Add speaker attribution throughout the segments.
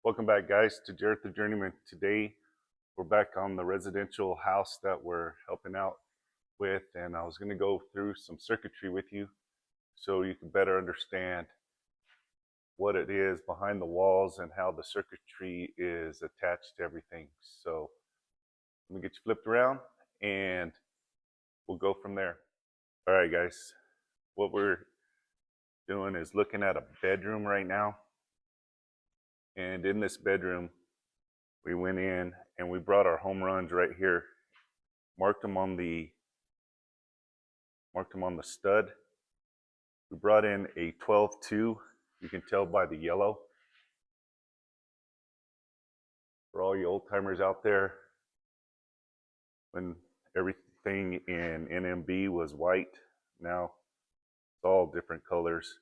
Speaker 1: Welcome back, guys, to Jared the Journeyman. Today, we're back on the residential house that we're helping out with, and I was going to go through some circuitry with you so you can better understand what it is behind the walls and how the circuitry is attached to everything. So let me get you flipped around and we'll go from there. All right, guys, what we're doing is looking at a bedroom right now. And in this bedroom, we went in and we brought our home runs right here, marked them on the stud. We brought in a 12-2. You can tell by the yellow. For all you old timers out there, when everything in NMB was white, now it's all different colors.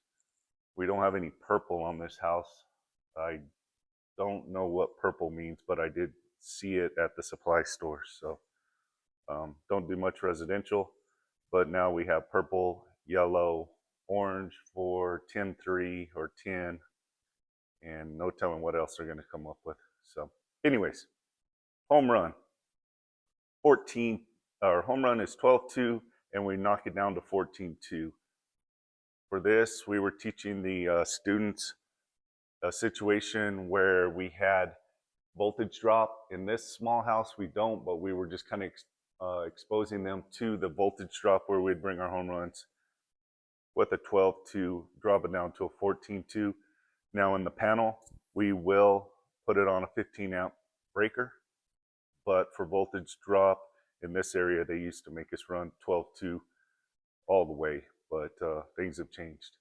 Speaker 1: We don't have any purple on this house. I don't know what purple means, but I did see it at the supply store. So don't do much residential, but now we have purple, yellow, orange for 10-3 or 10, and no telling what else they're going to come up with. So anyways, home run 14, our home run is 12-2, and we knock it down to 14-2. For this, we were teaching the students a situation where we had voltage drop. In this small house we don't, but we were just kind of exposing them to the voltage drop where we'd bring our home runs with a 12-2, drop it down to a 14-2. Now in the panel, we will put it on a 15 amp breaker, but for voltage drop in this area, they used to make us run 12-2 all the way, but things have changed.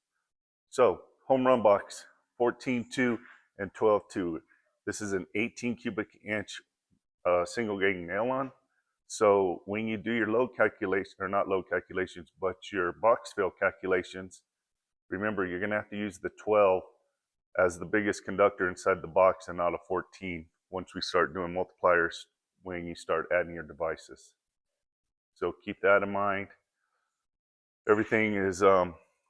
Speaker 1: So home run box, 14-2 and 12-2. This is an 18 cubic inch single gang nylon. So when you do your load calculation, or not load calculations, but your box fill calculations, remember you're gonna have to use the 12 as the biggest conductor inside the box and not a 14 once we start doing multipliers when you start adding your devices. So keep that in mind. Everything is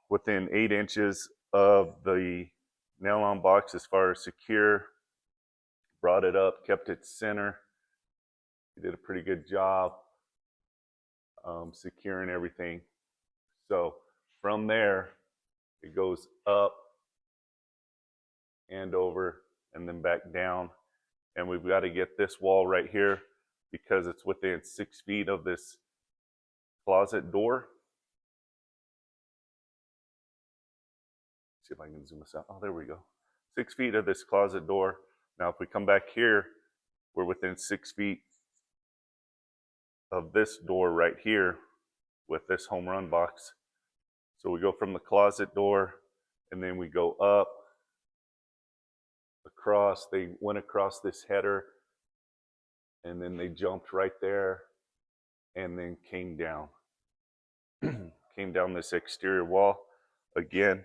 Speaker 1: within 8 inches of the nylon box as far as secure. Brought it up, kept it center. We did a pretty good job securing everything. So from there, it goes up and over and then back down. And we've got to get this wall right here because it's within 6 feet of this closet door. See if I can zoom this out. Oh, there we go. 6 feet of this closet door. Now, if we come back here, we're within 6 feet of this door right here with this home run box. So we go from the closet door and then we go up, across. They went across this header and then they jumped right there and then came down. Came down this exterior wall again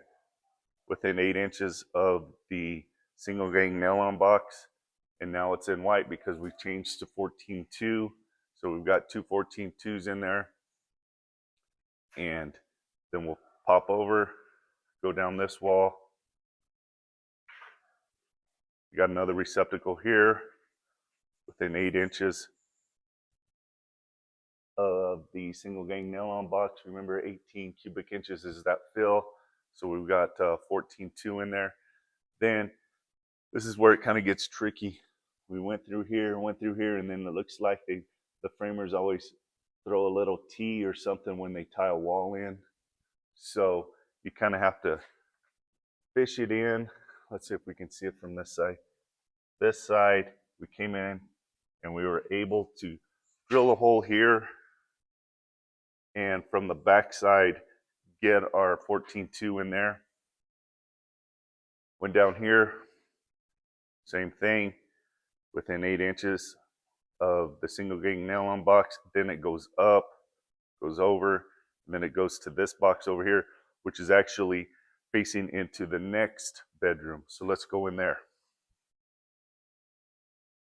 Speaker 1: within 8 inches of the single gang nylon box, and now it's in white because we changed to 14-2. So we've got two 14-2s in there, and then we'll pop over, go down this wall. We got another receptacle here within 8 inches of the single gang nylon box. Remember, 18 cubic inches is that fill. So we've got 14-2 in there. Then this is where it kind of gets tricky. We went through here, and then it looks like the framers always throw a little T or something when they tie a wall in. So you kind of have to fish it in. Let's see if we can see it from this side. This side, we came in and we were able to drill a hole here, and from the back side, get our 14-2 in there. Went down here, same thing, within 8 inches of the single gang nylon box. Then it goes up, goes over, and then it goes to this box over here, which is actually facing into the next bedroom. So let's go in there.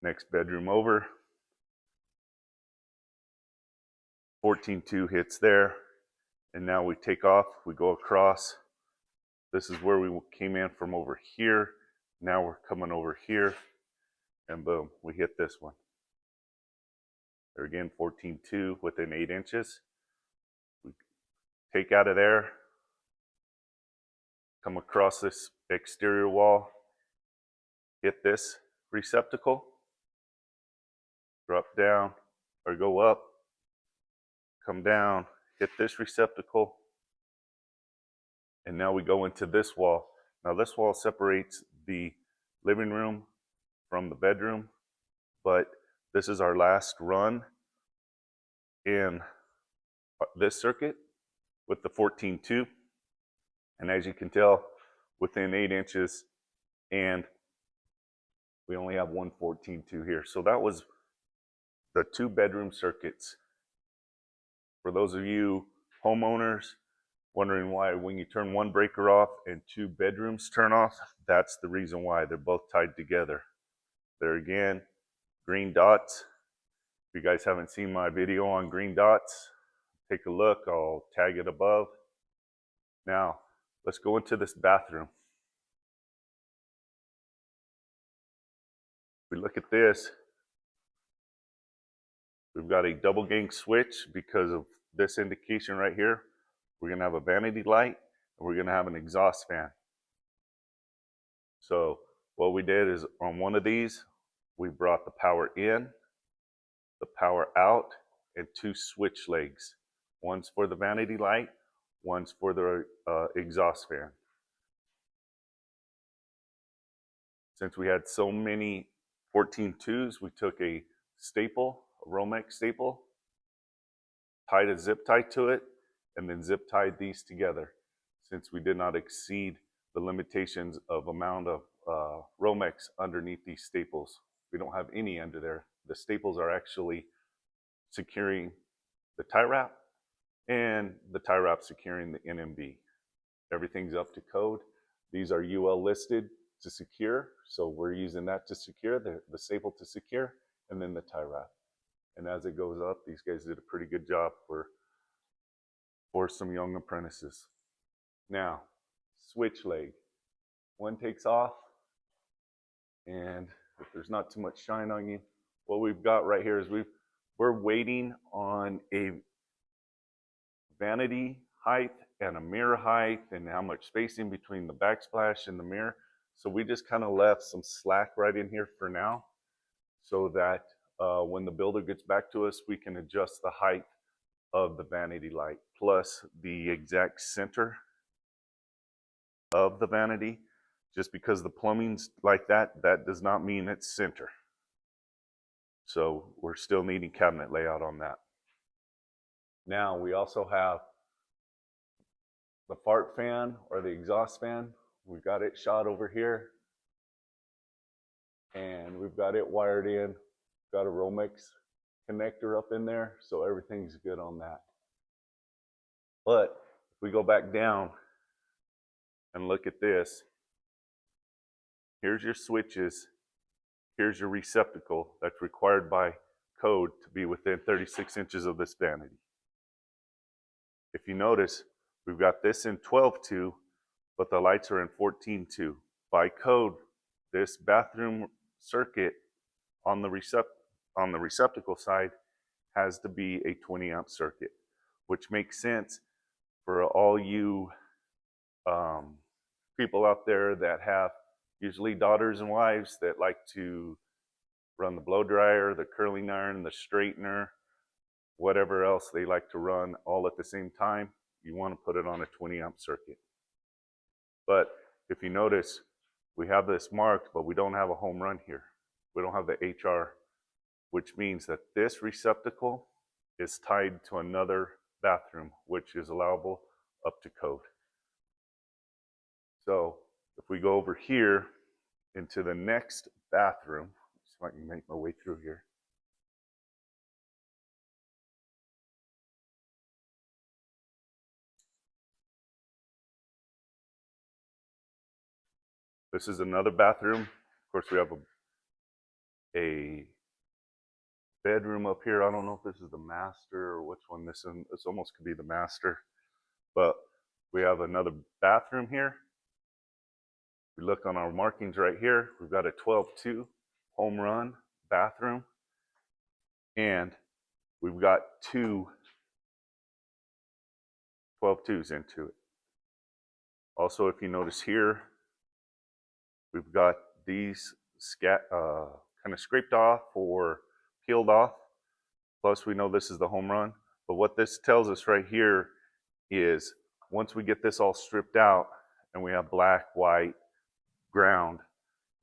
Speaker 1: Next bedroom over. 14-2 hits there. And now we take off, we go across. This is where we came in from over here. Now we're coming over here, and boom, we hit this one. There again, 14.2 within 8 inches. We take out of there, come across this exterior wall, hit this receptacle, drop down, or go up, come down, hit this receptacle, and now we go into this wall. Now this wall separates the living room from the bedroom, but this is our last run in this circuit with the 14.2, and as you can tell, within 8 inches, and we only have one 14.2 here. So that was the 2 bedroom circuits. For those of you homeowners wondering why when you turn one breaker off and 2 bedrooms turn off, that's the reason why. They're both tied together. There again, green dots. If you guys haven't seen my video on green dots, take a look. I'll tag it above. Now, let's go into this bathroom. If we look at this, we've got a double gang switch because of this indication right here. We're going to have a vanity light, and we're going to have an exhaust fan. So what we did is on one of these, we brought the power in, the power out, and 2 switch legs. One's for the vanity light, one's for the exhaust fan. Since we had so many 14.2s, we took a staple, a Romex staple, tied a zip tie to it, and then zip tied these together. Since we did not exceed the limitations of amount of Romex underneath these staples. We don't have any under there. The staples are actually securing the tie wrap, and the tie wrap securing the NMB. Everything's up to code. These are UL listed to secure, so we're using that to secure, the staple to secure, and then the tie wrap. And as it goes up, these guys did a pretty good job for some young apprentices. Now, switch leg. One takes off, and if there's not too much shine on you, what we've got right here is we're waiting on a vanity height and a mirror height and how much spacing between the backsplash and the mirror. So we just kind of left some slack right in here for now, so that when the builder gets back to us, we can adjust the height of the vanity light plus the exact center of the vanity. Just because the plumbing's like that, that does not mean it's center. So we're still needing cabinet layout on that. Now we also have the fart fan or the exhaust fan. We've got it shot over here, and we've got it wired in. Got a Romex connector up in there, so everything's good on that. But if we go back down and look at this, here's your switches, here's your receptacle that's required by code to be within 36 inches of this vanity. If you notice, we've got this in 12.2, but the lights are in 14.2. By code, this bathroom circuit on the receptacle side has to be a 20 amp circuit, which makes sense for all you people out there that have usually daughters and wives that like to run the blow dryer, the curling iron, the straightener, whatever else they like to run all at the same time. You want to put it on a 20 amp circuit. But if you notice, we have this marked, but we don't have a home run here. We don't have the HR, which means that this receptacle is tied to another bathroom, which is allowable up to code. So if we go over here into the next bathroom, see if I can make my way through here. This is another bathroom. Of course, we have a bedroom up here. I don't know if this is the master or which one this is. This almost could be the master. But we have another bathroom here. We look on our markings right here. We've got a 12-2 home run bathroom, and we've got 2 12-2s into it. Also, if you notice here, we've got these kind of scraped off or peeled off. Plus, we know this is the home run. But what this tells us right here is once we get this all stripped out and we have black, white, ground,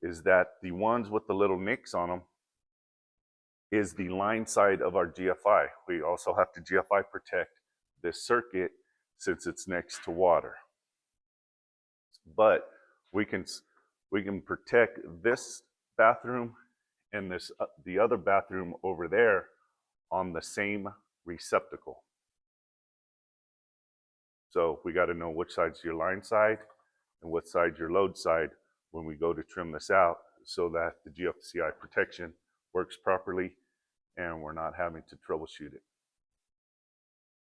Speaker 1: is that the ones with the little nicks on them is the line side of our GFI. We also have to GFI protect this circuit since it's next to water. But we can protect this bathroom and the other bathroom over there on the same receptacle. So we got to know which side's your line side and what side's your load side when we go to trim this out, so that the GFCI protection works properly and we're not having to troubleshoot it.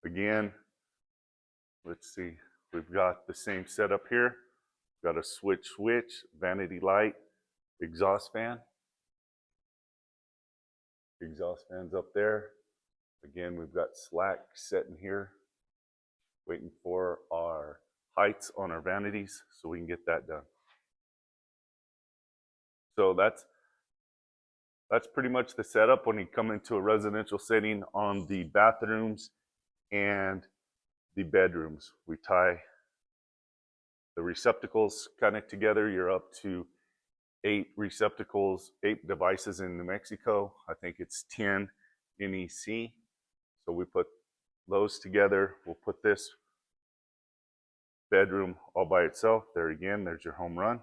Speaker 1: Again, let's see, we've got the same setup here. We've got a switch, vanity light, exhaust fan. Exhaust fan's up there. Again, we've got slack sitting here, waiting for our heights on our vanities so we can get that done. So that's pretty much the setup when you come into a residential setting on the bathrooms and the bedrooms. We tie the receptacles kind of together. You're up to 8 receptacles, 8 devices in New Mexico. I think it's 10 NEC. So we put those together. We'll put this bedroom all by itself. There again, there's your home run.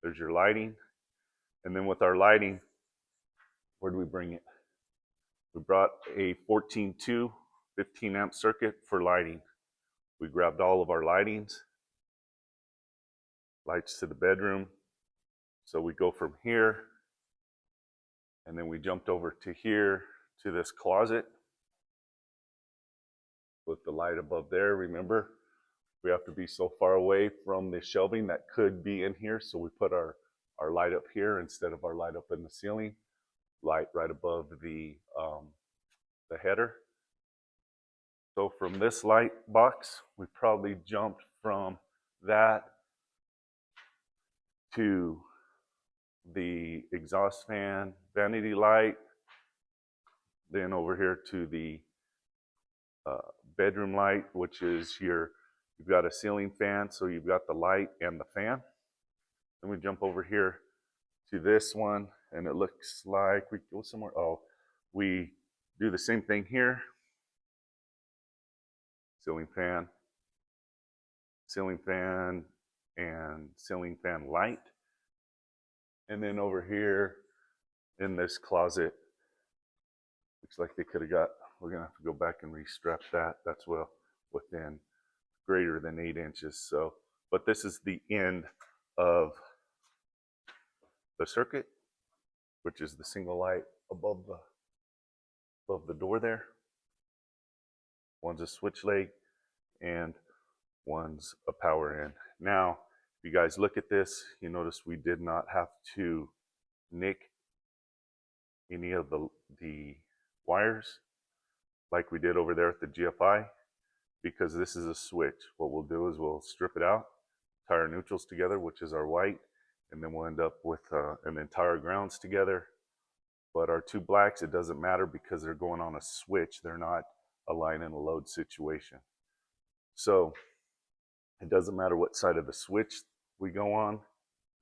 Speaker 1: There's your lighting. And then with our lighting, where do we bring it? We brought a 14-2, 15 amp circuit for lighting. We grabbed all of our lightings, lights to the bedroom. So we go from here, and then we jumped over to here to this closet. Put the light above there. Remember, we have to be so far away from the shelving that could be in here, so we put our light up here instead of our light up in the ceiling. Light right above the header. So from this light box, we probably jumped from that to the exhaust fan, vanity light, then over here to the bedroom light, which is you've got a ceiling fan, so you've got the light and the fan. Then we jump over here to this one, and it looks like we go somewhere. Oh, we do the same thing here. Ceiling fan, and ceiling fan light. And then over here in this closet, looks like they could have got, we're gonna have to go back and restrap that. That's well within greater than 8 inches. So, but this is the end of the circuit, which is the single light above the door there. One's a switch leg and one's a power in. Now, if you guys look at this, you notice we did not have to nick any of the wires like we did over there at the GFI, because this is a switch. What we'll do is we'll strip it out, tie our neutrals together, which is our white, and then we'll end up with an entire grounds together. But our 2 blacks, it doesn't matter because they're going on a switch. They're not a line and a load situation. So it doesn't matter what side of the switch we go on,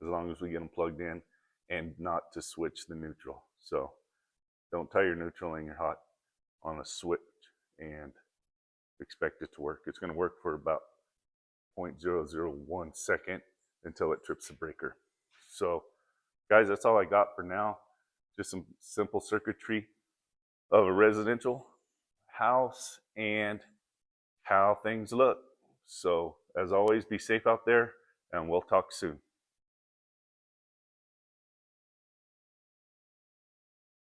Speaker 1: as long as we get them plugged in and not to switch the neutral. So don't tie your neutral and your hot on a switch and expect it to work. It's going to work for about 0.001 second until it trips the breaker. So guys, that's all I got for now. Just some simple circuitry of a residential house and how things look. So as always, be safe out there, and we'll talk soon.